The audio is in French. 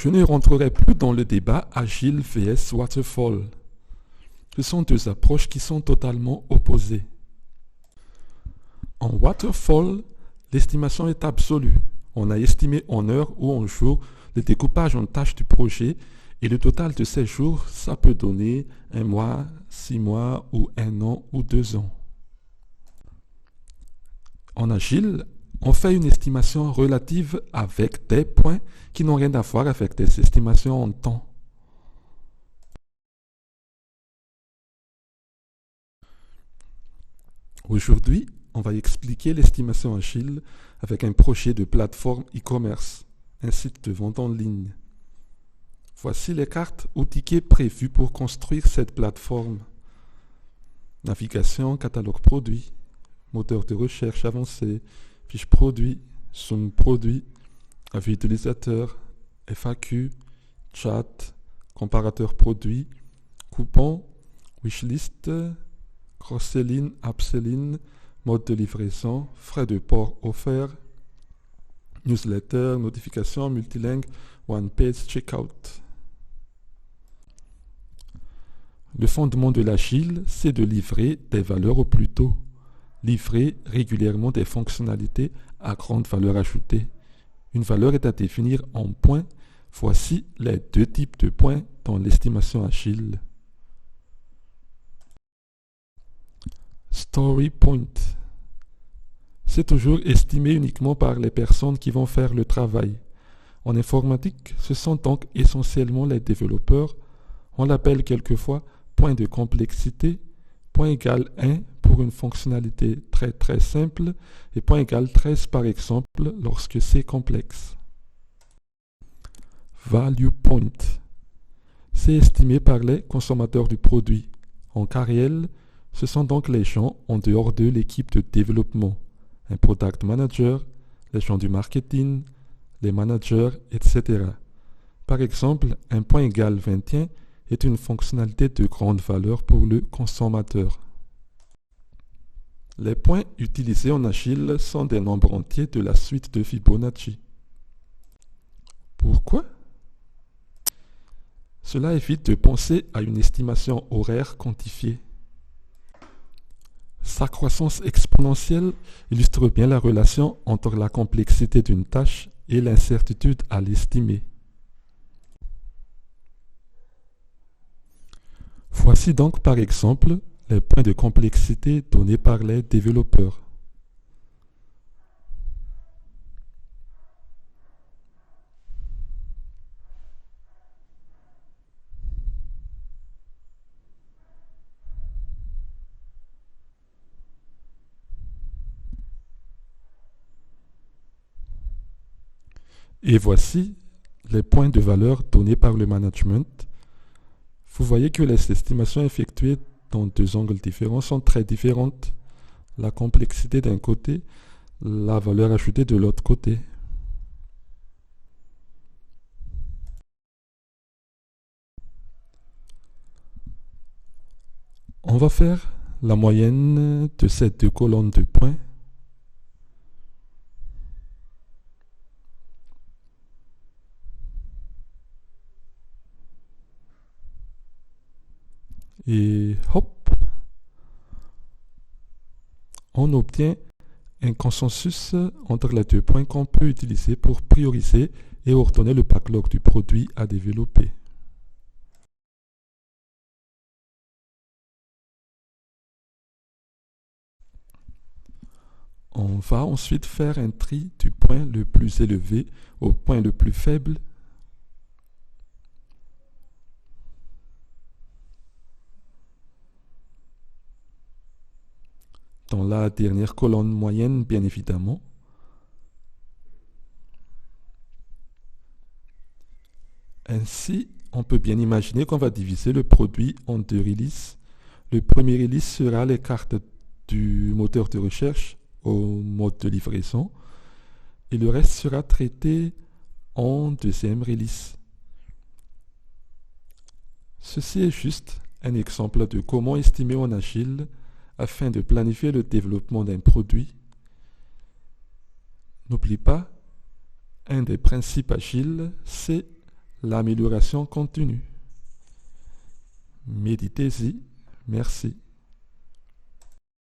Je ne rentrerai plus dans le débat Agile vs Waterfall. Ce sont deux approches qui sont totalement opposées. En Waterfall, l'estimation est absolue. On a estimé en heures ou en jours le découpage en tâches du projet et le total de ces jours, ça peut donner 1 mois, 6 mois ou 1 an ou 2 ans. En Agile, on fait une estimation relative avec des points qui n'ont rien à voir avec des estimations en temps. Aujourd'hui, on va expliquer l'estimation agile avec un projet de plateforme e-commerce, un site de vente en ligne. Voici les cartes ou tickets prévus pour construire cette plateforme. Navigation, catalogue produit, moteur de recherche avancé, fiche produit, zoom produit, avis utilisateur, FAQ, chat, comparateur produit, coupon, wishlist, cross-selling, upselling, mode de livraison, frais de port offerts, newsletter, notification, multilingue, one-page checkout. Le fondement de l'agile, c'est de livrer des valeurs au plus tôt. Livrer régulièrement des fonctionnalités à grande valeur ajoutée. Une valeur est à définir en points. Voici les deux types de points dans l'estimation agile. Story point. C'est toujours estimé uniquement par les personnes qui vont faire le travail. En informatique, ce sont donc essentiellement les développeurs. On l'appelle quelquefois point de complexité, point égal 1 pour une fonctionnalité très simple et point égal 13 par exemple lorsque c'est complexe. Value point. C'est estimé par les consommateurs du produit. En cas réel, ce sont donc les gens en dehors de l'équipe de développement, un product manager, les gens du marketing, les managers, etc. Par exemple, un point égal 21 est une fonctionnalité de grande valeur pour le consommateur. Les points utilisés en Agile sont des nombres entiers de la suite de Fibonacci. Pourquoi? Cela évite de penser à une estimation horaire quantifiée. Sa croissance exponentielle illustre bien la relation entre la complexité d'une tâche et l'incertitude à l'estimer. Voici donc par exemple les points de complexité donnés par les développeurs. Et voici les points de valeur donnés par le management. Vous voyez que les estimations effectuées dans deux angles différents sont très différentes. La complexité d'un côté, la valeur ajoutée de l'autre côté. On va faire la moyenne de ces deux colonnes de points. Et hop, on obtient un consensus entre les deux points qu'on peut utiliser pour prioriser et ordonner le backlog du produit à développer. On va ensuite faire un tri du point le plus élevé au point le plus faible. Dans la dernière colonne moyenne, bien évidemment. Ainsi, on peut bien imaginer qu'on va diviser le produit en deux releases. Le premier release sera les cartes du moteur de recherche au mode de livraison et le reste sera traité en deuxième release. Ceci est juste un exemple de comment estimer en Agile afin de planifier le développement d'un produit. N'oublie pas, un des principes agiles, c'est l'amélioration continue. Méditez-y. Merci.